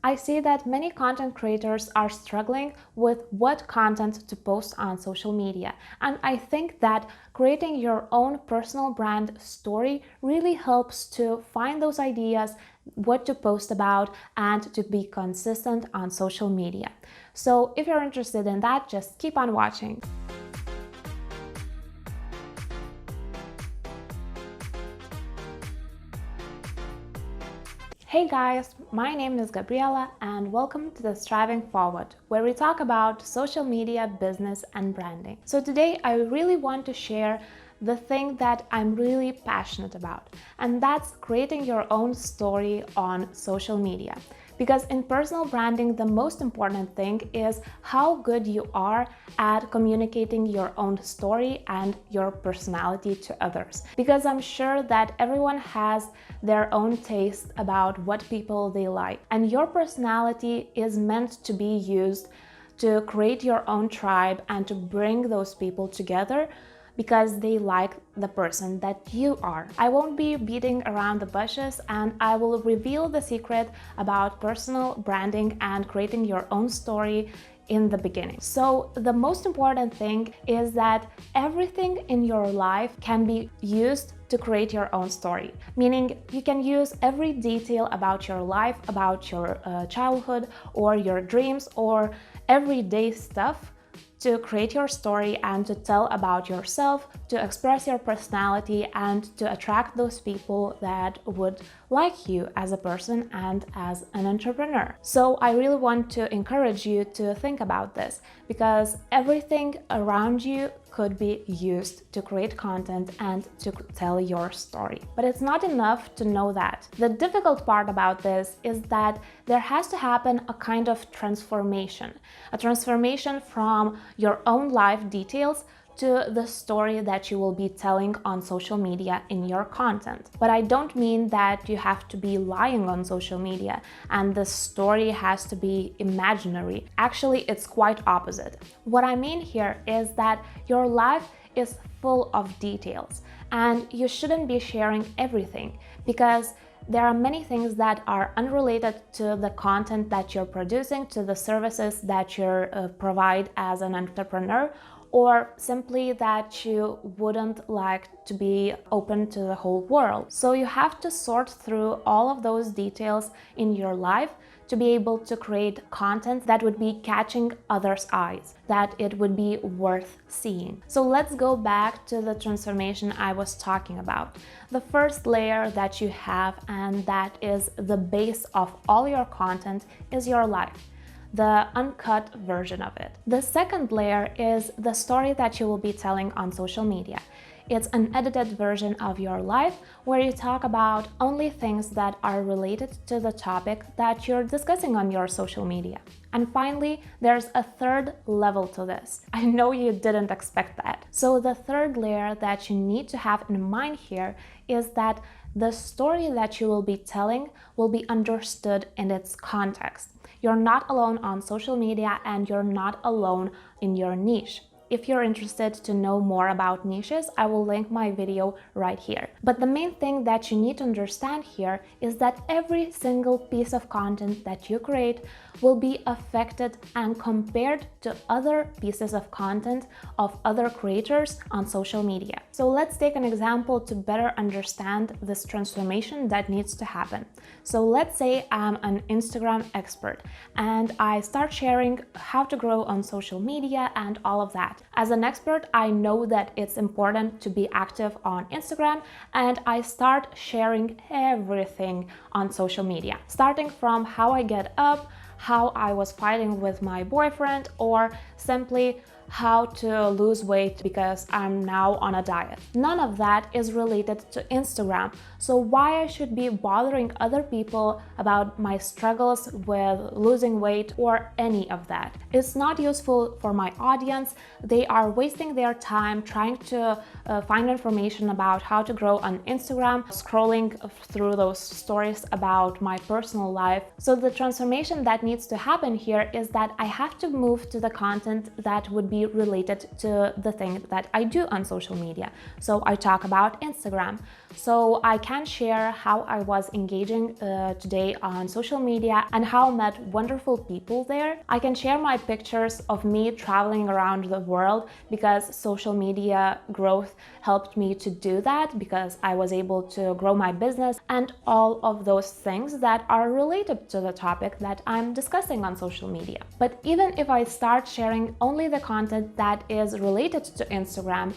I see that many content creators are struggling with what content to post on social media. And I think that creating your own personal brand story really helps to find those ideas, what to post about, and to be consistent on social media. So if you're interested in that, just keep on watching. Hey guys, my name is Gabriela and welcome to the Striving Forward, where we talk about social media, business and branding. So today I really want to share the thing that I'm really passionate about, and that's creating your own story on social media. Because in personal branding, the most important thing is how good you are at communicating your own story and your personality to others. Because I'm sure that everyone has their own taste about what people they like. And your personality is meant to be used to create your own tribe and to bring those people together because they like the person that you are. I won't be beating around the bushes, and I will reveal the secret about personal branding and creating your own story in the beginning. So the most important thing is that everything in your life can be used to create your own story. Meaning you can use every detail about your life, about your childhood or your dreams or everyday stuff to create your story and to tell about yourself, to express your personality and to attract those people that would like you as a person and as an entrepreneur. So I really want to encourage you to think about this, because everything around you could be used to create content and to tell your story. But it's not enough to know that. The difficult part about this is that there has to happen a kind of transformation. A transformation from your own life details to the story that you will be telling on social media in your content. But I don't mean that you have to be lying on social media and the story has to be imaginary. Actually, it's quite opposite. What I mean here is that your life is full of details and you shouldn't be sharing everything, because there are many things that are unrelated to the content that you're producing, to the services that you provide as an entrepreneur, or simply that you wouldn't like to be open to the whole world. So you have to sort through all of those details in your life to be able to create content that would be catching others' eyes, that it would be worth seeing. So let's go back to the transformation I was talking about. The first layer that you have, and that is the base of all your content, is your life, the uncut version of it. The second layer is the story that you will be telling on social media. It's an edited version of your life where you talk about only things that are related to the topic that you're discussing on your social media. And finally, there's a third level to this. I know you didn't expect that. So the third layer that you need to have in mind here is that the story that you will be telling will be understood in its context. You're not alone on social media and you're not alone in your niche. If you're interested to know more about niches, I will link my video right here. But the main thing that you need to understand here is that every single piece of content that you create will be affected and compared to other pieces of content of other creators on social media. So let's take an example to better understand this transformation that needs to happen. So let's say I'm an Instagram expert and I start sharing how to grow on social media and all of that. As an expert, I know that it's important to be active on Instagram, and I start sharing everything on social media, starting from how I get up, how I was fighting with my boyfriend, or simply how to lose weight because I'm now on a diet. None of that is related to Instagram. So why I should be bothering other people about my struggles with losing weight or any of that? It's not useful for my audience. They are wasting their time trying to find information about how to grow on Instagram, scrolling through those stories about my personal life. So the transformation that needs to happen here is that I have to move to the content that would be be related to the thing that I do on social media. So I talk about Instagram. So I can share how I was engaging today on social media and how I met wonderful people there. I can share my pictures of me traveling around the world because social media growth helped me to do that, because I was able to grow my business and all of those things that are related to the topic that I'm discussing on social media. But even if I start sharing only the content that is related to Instagram,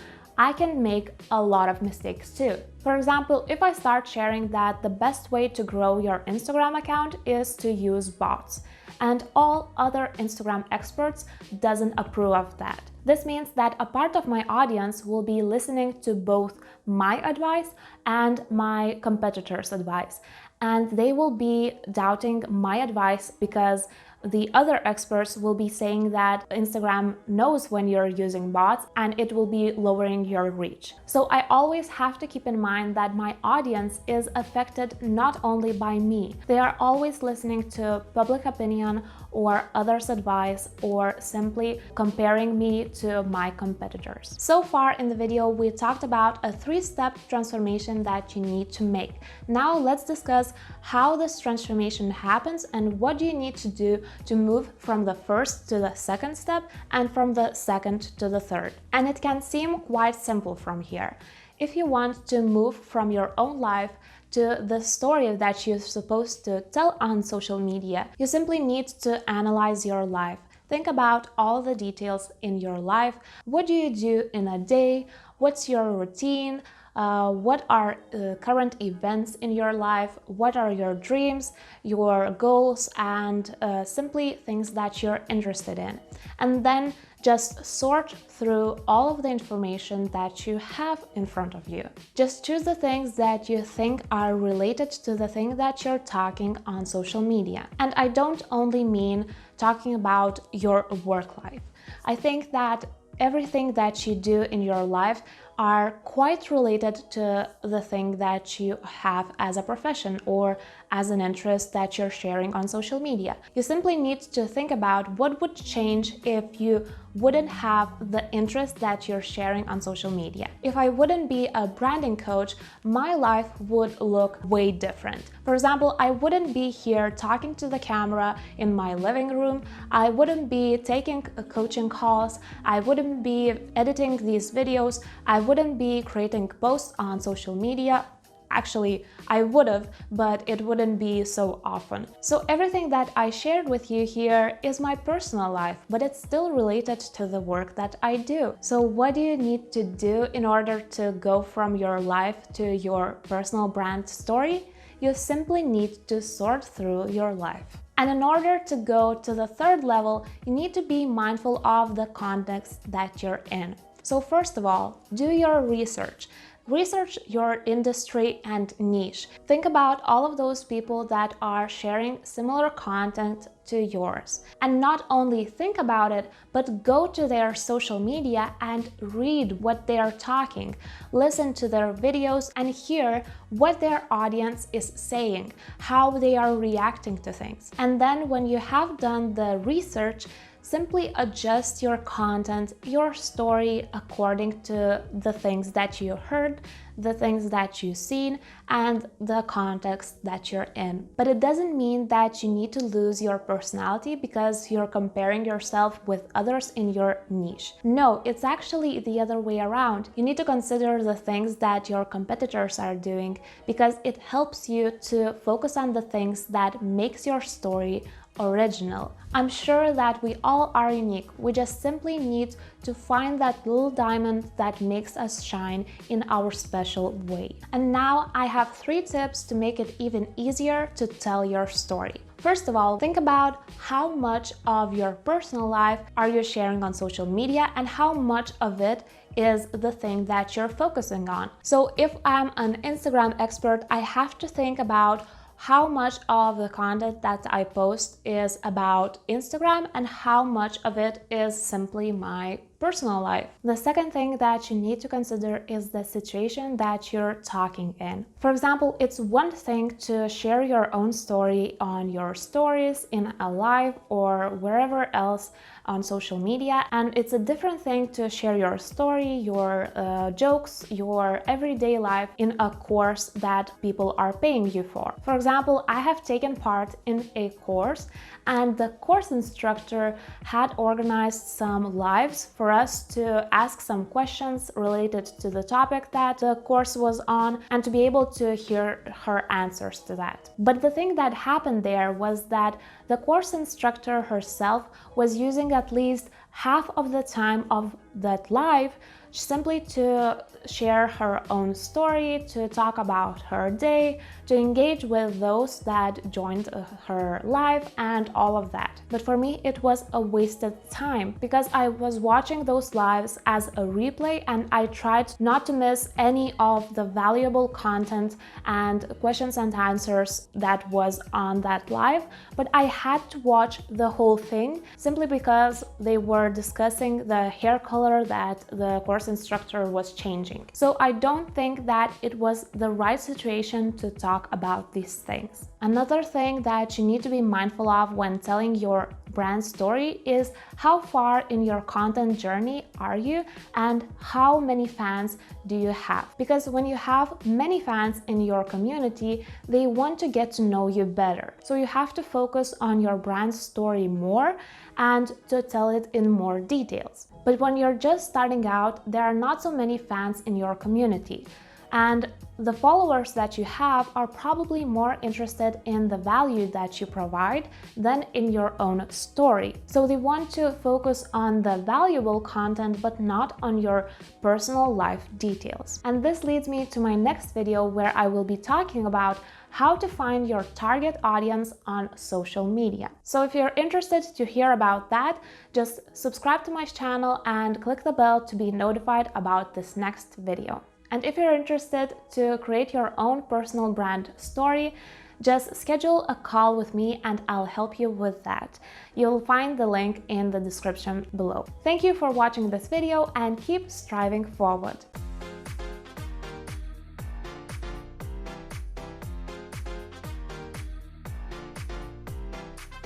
I can make a lot of mistakes too. For example, if I start sharing that the best way to grow your Instagram account is to use bots, and all other Instagram experts doesn't approve of that. This means that a part of my audience will be listening to both my advice and my competitors' advice, and they will be doubting my advice because the other experts will be saying that Instagram knows when you're using bots and it will be lowering your reach. So I always have to keep in mind that my audience is affected not only by me. They are always listening to public opinion or others' advice, or simply comparing me to my competitors. So far in the video, we talked about a 3-step transformation that you need to make. Now let's discuss how this transformation happens and what do you need to do to move from the first to the second step and from the second to the third. And it can seem quite simple from here. If you want to move from your own life to the story that you're supposed to tell on social media, you simply need to analyze your life. Think about all the details in your life. What do you do in a day? What's your routine? What are current events in your life? What are your dreams, your goals, and simply things that you're interested in? And then just sort through all of the information that you have in front of you. Just choose the things that you think are related to the thing that you're talking on social media. And I don't only mean talking about your work life. I think that everything that you do in your life are quite related to the thing that you have as a profession or as an interest that you're sharing on social media. You simply need to think about what would change if you wouldn't have the interest that you're sharing on social media. If I wouldn't be a branding coach, my life would look way different. For example, I wouldn't be here talking to the camera in my living room. I wouldn't be taking coaching calls. I wouldn't be editing these videos. I wouldn't be creating posts on social media. Actually, I would have, but it wouldn't be so often. So everything that I shared with you here is my personal life, but it's still related to the work that I do. So what do you need to do in order to go from your life to your personal brand story? You simply need to sort through your life. And in order to go to the third level, you need to be mindful of the context that you're in. So first of all, do your research. Research your industry and niche. Think about all of those people that are sharing similar content to yours. And not only think about it, but go to their social media and read what they are talking. Listen to their videos and hear what their audience is saying, how they are reacting to things. And then when you have done the research, simply adjust your content, your story according to the things that you heard, the things that you've seen, and the context that you're in. But it doesn't mean that you need to lose your personality because you're comparing yourself with others in your niche. No, it's actually the other way around. You need to consider the things that your competitors are doing because it helps you to focus on the things that makes your story original. I'm sure that we all are unique. We just simply need to find that little diamond that makes us shine in our special way. And now I have 3 tips to make it even easier to tell your story. First of all, think about how much of your personal life are you sharing on social media and how much of it is the thing that you're focusing on. So if I'm an Instagram expert, I have to think about how much of the content that I post is about Instagram and how much of it is simply my personal life. The second thing that you need to consider is the situation that you're talking in. For example, it's one thing to share your own story on your stories, in a live, or wherever else on social media, and it's a different thing to share your story, your jokes, your everyday life in a course that people are paying you for. For example, I have taken part in a course, and the course instructor had organized some lives for us to ask some questions related to the topic that the course was on and to be able to hear her answers to that. But the thing that happened there was that the course instructor herself was using at least half of the time of that live simply to share her own story, to talk about her day, to engage with those that joined her live and all of that. But for me, it was a wasted time because I was watching those lives as a replay and I tried not to miss any of the valuable content and questions and answers that was on that live, but I had to watch the whole thing simply because they were discussing the hair color that the course instructor was changing. So I don't think that it was the right situation to talk about these things. Another thing that you need to be mindful of when telling your brand story is how far in your content journey are you and how many fans do you have? Because when you have many fans in your community, they want to get to know you better. So you have to focus on your brand story more and to tell it in more details. But when you're just starting out, there are not so many fans in your community. And the followers that you have are probably more interested in the value that you provide than in your own story. So they want to focus on the valuable content, but not on your personal life details. And this leads me to my next video where I will be talking about how to find your target audience on social media. So if you're interested to hear about that, just subscribe to my channel and click the bell to be notified about this next video. And if you're interested to create your own personal brand story, just schedule a call with me and I'll help you with that. You'll find the link in the description below. Thank you for watching this video and keep striving forward.